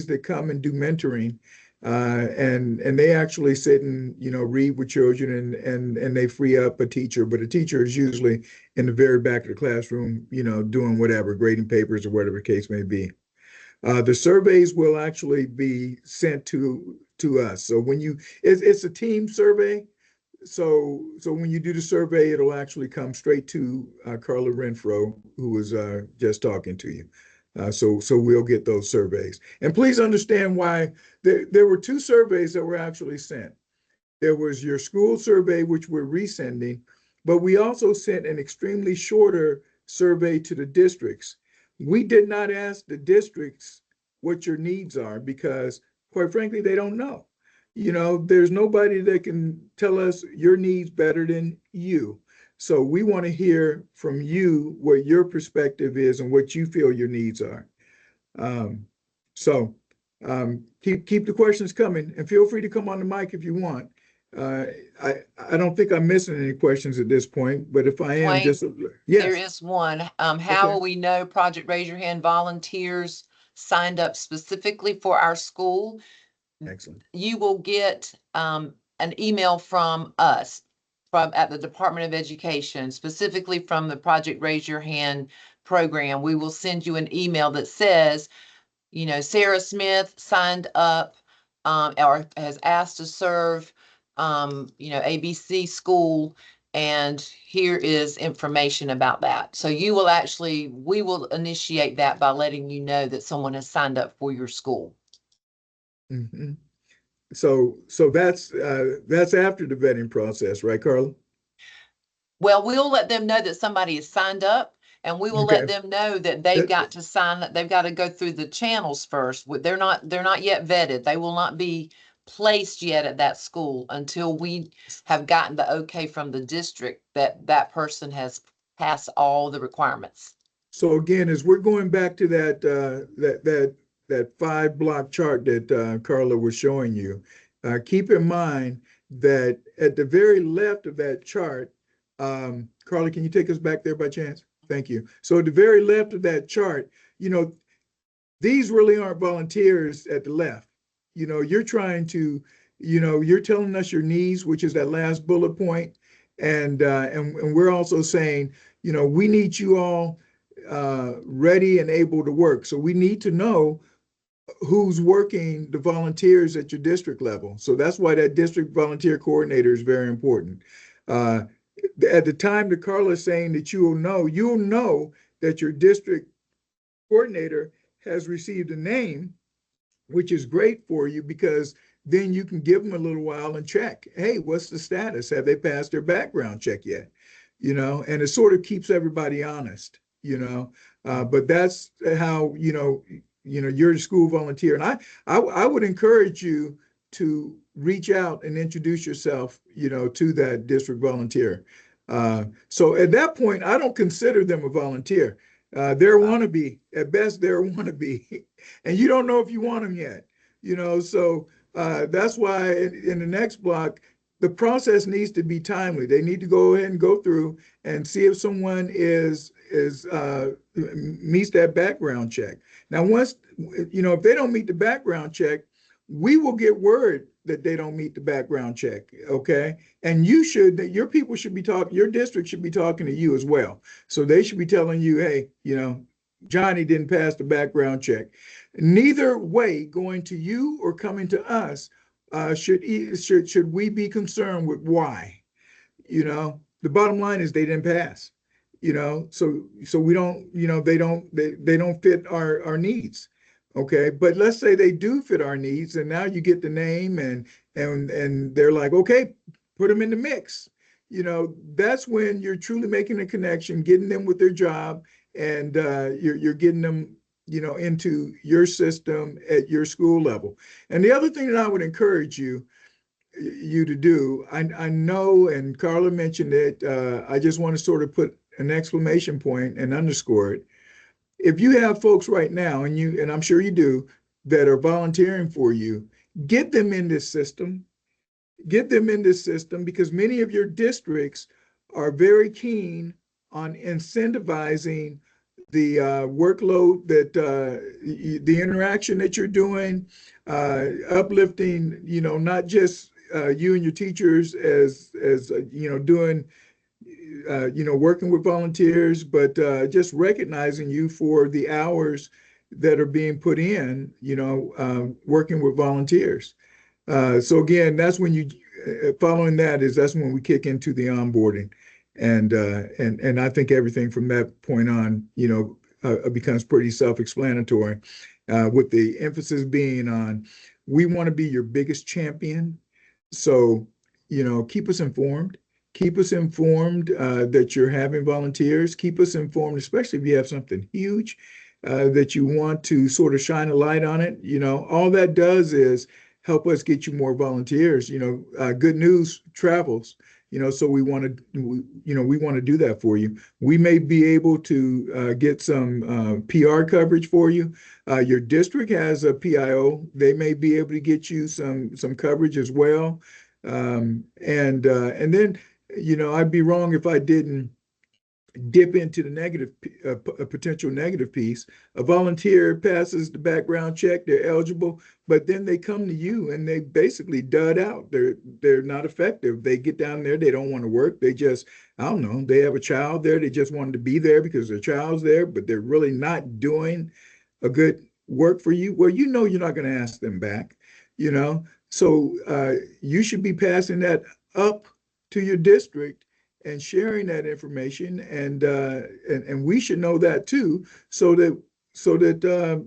that come and do mentoring, and they actually sit and read with children, and they free up a teacher. But a teacher is usually in the very back of the classroom, doing whatever, grading papers or whatever the case may be. The surveys will actually be sent to us. So it's a team survey. So when you do the survey, it'll actually come straight to Carla Renfro, who was just talking to you. So we'll get those surveys. And please understand why there were 2 surveys that were actually sent. There was your school survey, which we're resending, but we also sent an extremely shorter survey to the districts. We did not ask the districts what your needs are because, quite frankly, they don't know. You know, there's nobody that can tell us your needs better than you. So we want to hear from you what your perspective is and what you feel your needs are. Um, so keep the questions coming and feel free to come on the mic if you want. Uh, I don't think I'm missing any questions at this point, but if I am, Dwayne, just there yes. is one. How Okay. will we know Project Raise Your Hand volunteers signed up specifically for our school? Excellent. You will get an email from us from at the Department of Education, specifically from the Project Raise Your Hand program. We will send you an email that says, you know, Sarah Smith signed up or has asked to serve, you know, ABC school. And here is information about that. So you will actually, we will initiate that by letting you know that someone has signed up for your school. Mm-hmm. So that's after the vetting process, right, Carla? Well, we'll let them know that somebody has signed up, and we will Okay. let them know that they've got to sign, that they've got to go through the channels first. They're not yet vetted. They will not be placed yet at that school until we have gotten the okay from the district that that person has passed all the requirements. So again, as we're going back to that 5 block chart that Carla was showing you, keep in mind that at the very left of that chart, Carla, can you take us back there by chance? Thank you. So at the very left of that chart, you know, these really aren't volunteers at the left. You know, you're trying to, you know, you're telling us your needs, which is that last bullet point, and we're also saying, you know, we need you all ready and able to work. So we need to know who's working the volunteers at your district level. So that's why that district volunteer coordinator is very important. Uh, at the time that Carla is saying that you'll know that your district coordinator has received a name, which is great for you because then you can give them a little while and check. Hey, what's the status? Have they passed their background check yet? You know, and it sort of keeps everybody honest, you know. But that's how, you're a school volunteer. And I would encourage you to reach out and introduce yourself, you know, to that district volunteer. So at that point, I don't consider them a volunteer. They're a wannabe. At best, they're a wannabe. And you don't know if you want them yet, you know. So that's why in the next block, the process needs to be timely. They need to go ahead and go through and see if someone is meets that background check. Now, once, you know, if they don't meet the background check, we will get word that they don't meet the background check. Okay. And your people should be talking, your district should be talking to you as well. So they should be telling you, hey, you know, Johnny didn't pass the background check. Neither way, going to you or coming to us, should we be concerned with why? You know, the bottom line is they didn't pass. You know, so we don't, you know, they don't fit our needs. Okay, but let's say they do fit our needs, and now you get the name, and they're like, okay, put them in the mix. You know, that's when you're truly making a connection, getting them with their job, and you're getting them, you know, into your system at your school level. And the other thing that I would encourage you to do, I know, and Carla mentioned it, I just want to sort of put an exclamation point and underscore it. If you have folks right now, and I'm sure you do, that are volunteering for you, get them in this system. Get them in this system because many of your districts are very keen on incentivizing the workload that the interaction that you're doing, uplifting, you know, not just you and your teachers as you know, doing you know, working with volunteers, but just recognizing you for the hours that are being put in, you know, working with volunteers. So again, that's when you, following that's when we kick into the onboarding. And I think everything from that point on, you know, becomes pretty self-explanatory, with the emphasis being on, we want to be your biggest champion. So keep us informed. Keep us informed that you're having volunteers. Keep us informed, especially if you have something huge that you want to sort of shine a light on it. All that does is help us get you more volunteers. Good news travels. So we want to do that for you. We may be able to get some PR coverage for you. Your district has a PIO. They may be able to get you some coverage as well. And then, I'd be wrong if I didn't dip into the negative, a potential negative piece. A volunteer passes the background check, they're eligible, but then they come to you and they basically dud out. They're not effective. They get down there, they don't want to work. They just, I don't know, they have a child there. They just wanted to be there because their child's there, but they're really not doing a good work for you. Well, you're not going to ask them back, you know. So you should be passing that up to your district and sharing that information, and we should know that too, so that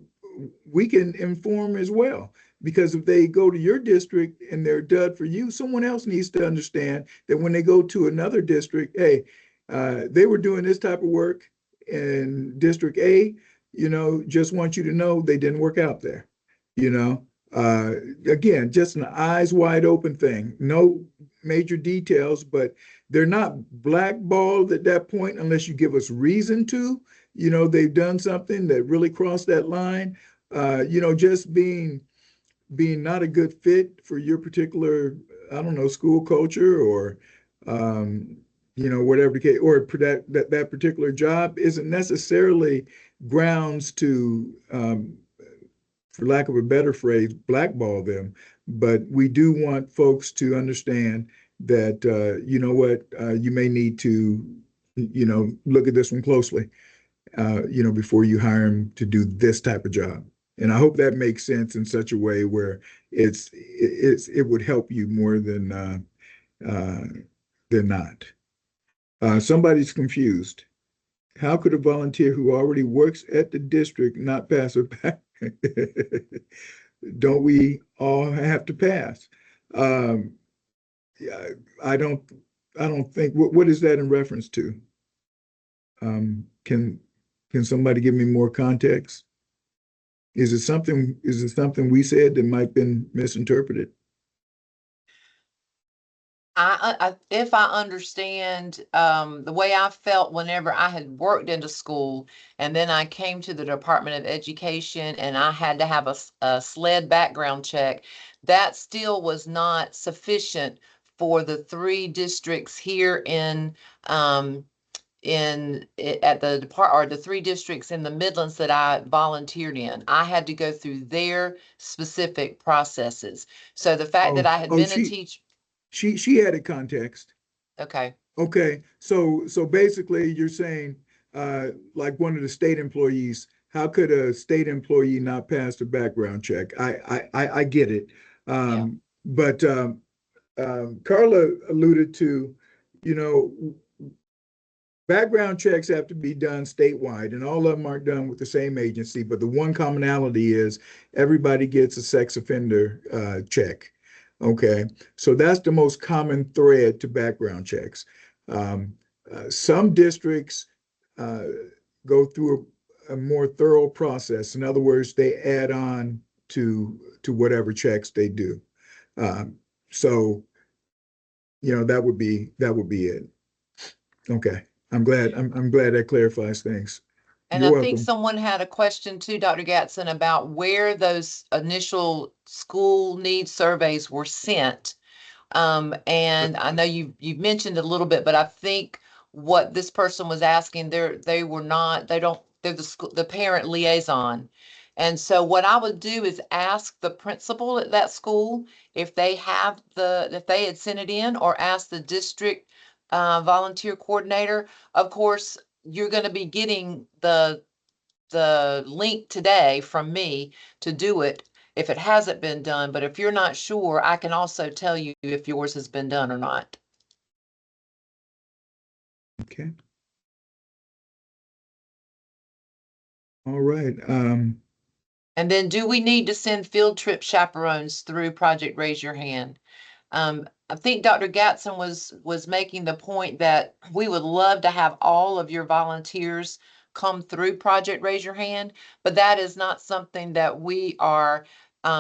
we can inform as well. Because if they go to your district and they're dud for you, someone else needs to understand that when they go to another district, hey, they were doing this type of work in District A. Just want you to know they didn't work out there. You know, again, just an eyes wide open thing. No major details, but they're not blackballed at that point unless you give us reason to. They've done something that really crossed that line. Just being not a good fit for your particular, I don't know, school culture or whatever the case, or that particular job isn't necessarily grounds to for lack of a better phrase, blackball them. But we do want folks to understand that, you may need to, look at this one closely, before you hire them to do this type of job. And I hope that makes sense in such a way where it would help you more than not. Somebody's confused. How could a volunteer who already works at the district not pass a back? Don't we all have to pass? Yeah, I don't think, what is that in reference to? Can somebody give me more context? Is it something we said that might have been misinterpreted? If I understand, the way I felt whenever I had worked into school and then I came to the Department of Education and I had to have a SLED background check, that still was not sufficient for the three districts here at the or the three districts in the Midlands that I volunteered in. I had to go through their specific processes. So the fact that I had been a teacher. She added context. Okay. Okay. So basically you're saying like one of the state employees, how could a state employee not pass the background check? I get it. Yeah. But Carla alluded to, you know, background checks have to be done statewide, and all of them aren't done with the same agency. But the one commonality is everybody gets a sex offender check. Okay, so that's the most common thread to background checks. Some districts go through a more thorough process. In other words, they add on to whatever checks they do. So, that would be it. Okay. I'm glad that clarifies things. And You're I think welcome. someone had a question too, Dr. Gatson, about where those initial school needs surveys were sent. And I know you've mentioned a little bit, but I think what this person was asking, they're the parent liaison. And so what I would do is ask the principal at that school if they had sent it in, or ask the district volunteer coordinator. Of course, you're going to be getting the link today from me to do it if it hasn't been done. But if you're not sure, I can also tell you if yours has been done or not. Okay. All right. And then, do we need to send field trip chaperones through Project Raise Your Hand? I think Dr. Gatson was making the point that we would love to have all of your volunteers come through Project Raise Your Hand, but that is not something that we are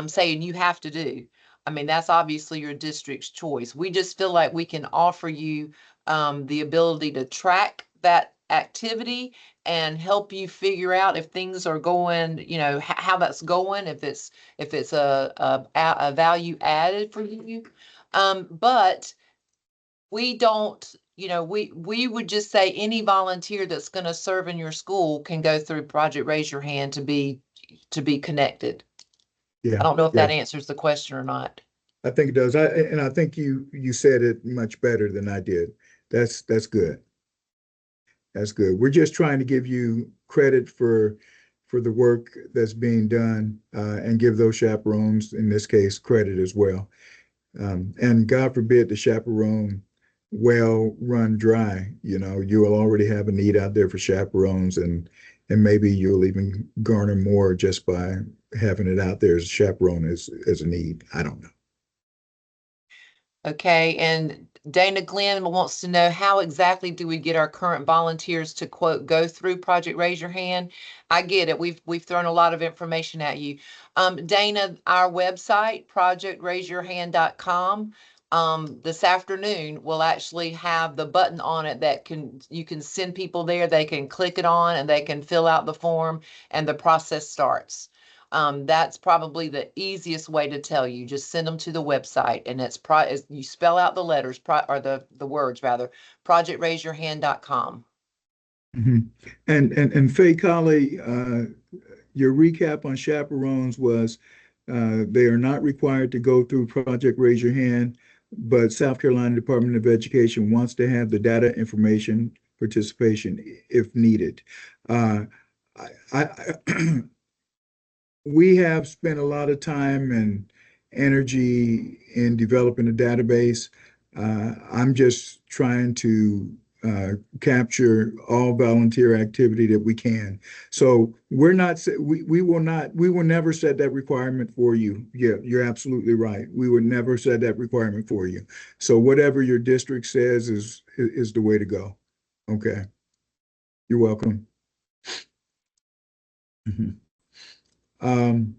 saying you have to do. I mean, that's obviously your district's choice. We just feel like we can offer you the ability to track that activity and help you figure out if things are going, you know, how that's going, if it's a value added for you. But we don't, you know, we would just say any volunteer that's going to serve in your school can go through Project Raise Your Hand to be connected. I Yeah, don't know if yeah, that answers the question or not. I think it does. And I think you said it much better than I did. That's good. That's good. We're just trying to give you credit for the work that's being done, and give those chaperones, in this case, credit as well. And God forbid the chaperone well run dry. You know, you will already have a need out there for chaperones, and maybe you'll even garner more just by having it out there as a chaperone as a need. I don't know. Okay, and Dana Glenn wants to know how exactly do we get our current volunteers to quote go through Project Raise Your Hand? I get it. We've thrown a lot of information at you. Dana, our website, projectraiseyourhand.com, this afternoon will actually have the button on it that you can send people there. They can click it on and they can fill out the form and the process starts. That's probably the easiest way to tell you. Just send them to the website, and you spell out the letters, or the words rather, projectraiseyourhand.com. Mhm. And Faye Colley, your recap on chaperones was, they are not required to go through Project Raise Your Hand, but South Carolina Department of Education wants to have the data information participation if needed. Uh, I we have spent a lot of time and energy in developing a database. I'm just trying to capture all volunteer activity that we can. So we're not, we will not, we will never set that requirement for you. Yeah, you're absolutely right. We would never set that requirement for you. So whatever your district says is the way to go. Okay. You're welcome. Mhm. Um,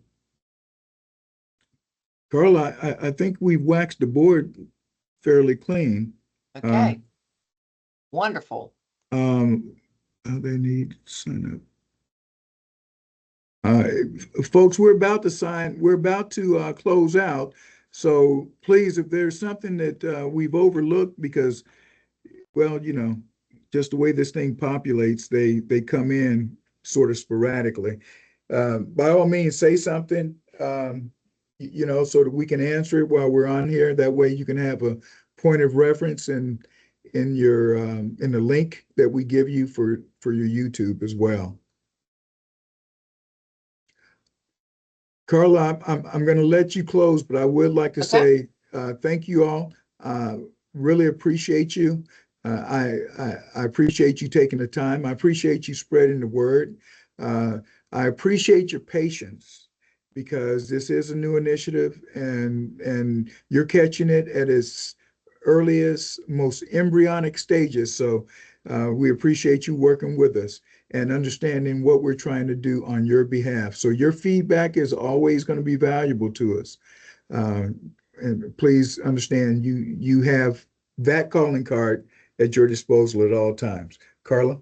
Carla, I think we've waxed the board fairly clean. Uh, Okay, wonderful. they need to sign up. Uh, Folks, we're about to close out. So please, if there's something that we've overlooked, because, well, you know, just the way this thing populates, they come in sort of sporadically. By all means, say something, you know, so that we can answer it while we're on here. That way you can have a point of reference in your in the link that we give you for your YouTube as well. Carla, I'm going to let you close, but I would like to Okay. say thank you all. Really appreciate you. I appreciate you taking the time. I appreciate you spreading the word. I appreciate your patience, because this is a new initiative, and you're catching it at its earliest, most embryonic stages. So we appreciate you working with us and understanding what we're trying to do on your behalf. So your feedback is always going to be valuable to us. Uh, and please understand, you have that calling card at your disposal at all times. Carla?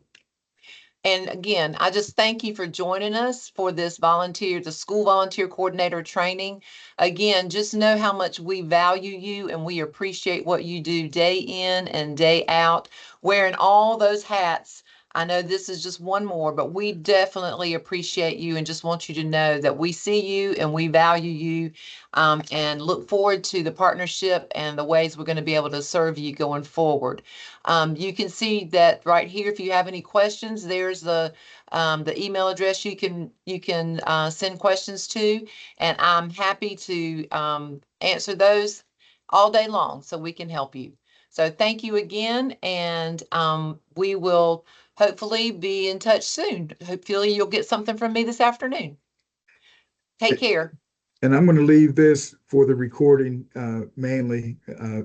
And again, I just thank you for joining us for this the school volunteer coordinator training. Again, just know how much we value you and we appreciate what you do day in and day out, wearing all those hats. I know this is just one more, but we definitely appreciate you and just want you to know that we see you and we value you, and look forward to the partnership and the ways we're going to be able to serve you going forward. You can see that right here. If you have any questions, there's the email address you can send questions to, and I'm happy to answer those all day long so we can help you. So thank you again, and we will hopefully be in touch soon. Hopefully you'll get something from me this afternoon. Take care. And I'm going to leave this for the recording mainly.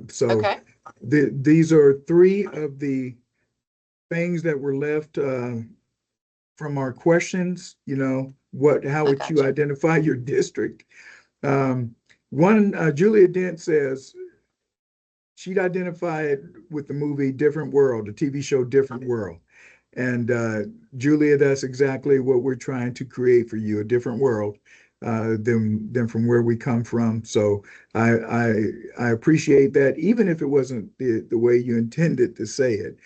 So Okay. these are three of the things that were left from our questions. How I would got you you. identify your district? Um, One, Julia Dent says she'd identify it with the movie Different World, the TV show Different World. And Julia, that's exactly what we're trying to create for you, a different world than from where we come from. So I appreciate that, even if it wasn't the way you intended to say it.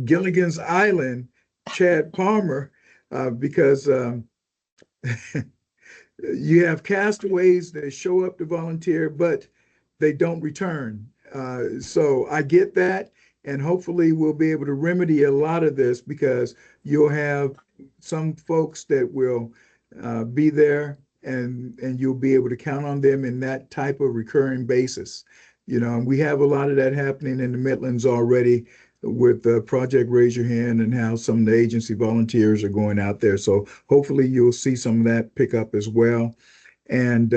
Gilligan's Island, Chad Palmer, because you have castaways that show up to volunteer, but they don't return. So I get that. And hopefully we'll be able to remedy a lot of this because you'll have some folks that will be there and you'll be able to count on them in that type of recurring basis. And we have a lot of that happening in the Midlands already with Project Raise Your Hand and how some of the agency volunteers are going out there. So hopefully you'll see some of that pick up as well. And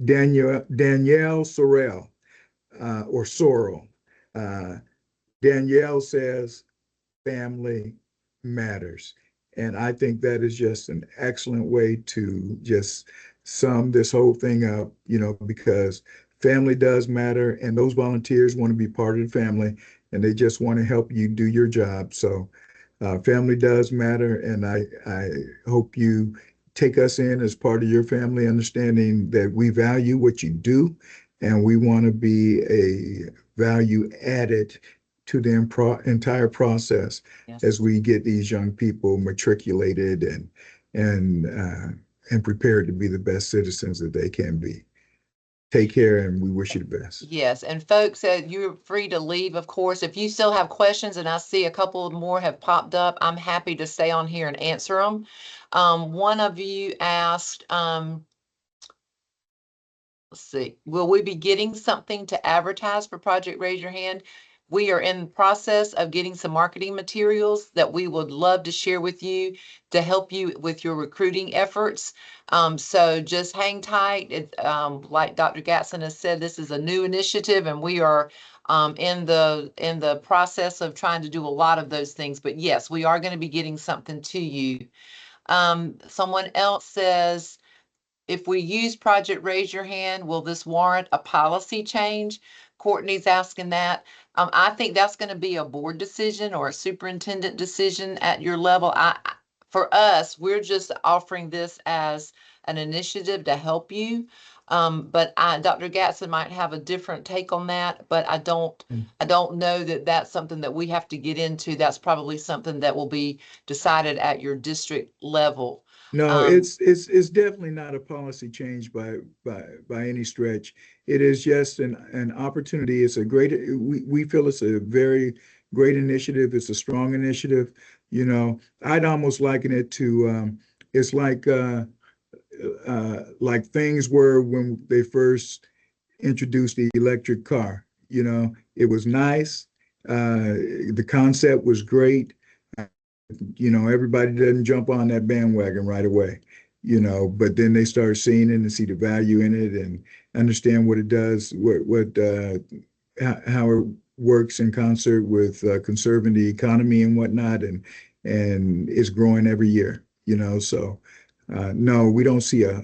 Danielle Sorrell or Sorrell. Uh, Danielle says family matters. And I think that is just an excellent way to just sum this whole thing up, because family does matter and those volunteers want to be part of the family and they just want to help you do your job. So family does matter. And I hope you take us in as part of your family, understanding that we value what you do and we want to be a value added to the entire process as Yes. we get these young people matriculated and prepared to be the best citizens that they can be. Take care, and we wish you the best. Yes, and folks, you're free to leave, of course. If you still have questions, and I see a couple more have popped up, I'm happy to stay on here and answer them. One of you asked, let's see, will we be getting something to advertise for Project Raise Your Hand? We are in the process of getting some marketing materials that we would love to share with you to help you with your recruiting efforts. So just hang tight. Like Dr. Gatson has said, this is a new initiative and we are in the process of trying to do a lot of those things. But yes, we are going to be getting something to you. Someone else says, if we use Project Raise Your Hand, will this warrant a policy change? Courtney's asking that. I think that's going to be a board decision or a superintendent decision at your level. For us, we're just offering this as an initiative to help you. But Dr. Gatson might have a different take on that, but I don't know that that's something that we have to get into. That's probably something that will be decided at your district level. No, Um, it's definitely not a policy change by any stretch. It is just an opportunity. It's a great we feel it's a very great initiative. It's a strong initiative. I'd almost liken it to it's like things were when they first introduced the electric car. It was nice. The concept was great. Everybody doesn't jump on that bandwagon right away, but then they start seeing it and see the value in it and understand what it does, how it works in concert with conserving the economy and whatnot, and it's growing every year, so no, we don't see a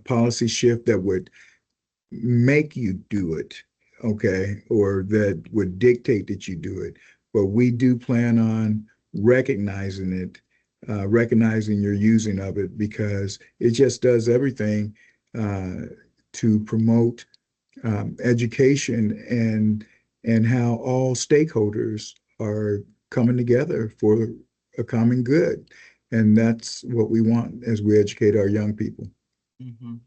policy shift that would make you do it, okay, or that would dictate that you do it. But we do plan on recognizing it, recognizing your using of it because it just does everything to promote education and how all stakeholders are coming together for a common good. And that's what we want as we educate our young people. mhm.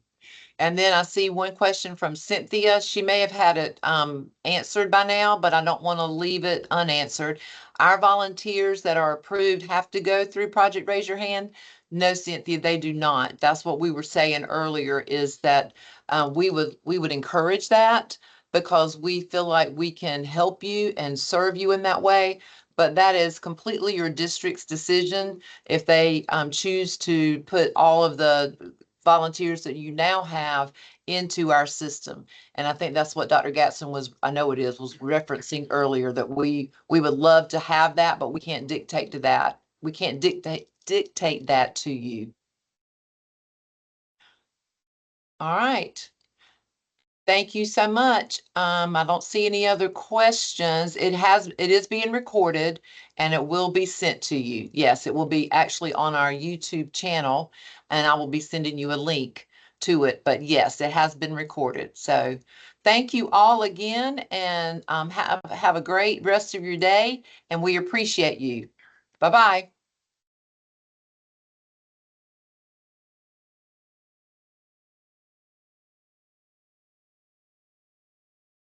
And then I see one question from Cynthia. She may have had it answered by now, but I don't want to leave it unanswered. Our volunteers that are approved have to go through Project Raise Your Hand. No, Cynthia, they do not. That's what we were saying earlier is that we would encourage that because we feel like we can help you and serve you in that way. But that is completely your district's decision if they choose to put all of the volunteers that you now have into our system. And I think that's what Dr. Gatson was, I know it is, was referencing earlier, that we would love to have that, but we can't dictate to that. We can't dictate that to you. All right. Thank you so much. I don't see any other questions. It is being recorded and it will be sent to you. Yes, it will be actually on our YouTube channel and I will be sending you a link to it. But yes, it has been recorded. So thank you all again and have a great rest of your day and we appreciate you. Bye-bye.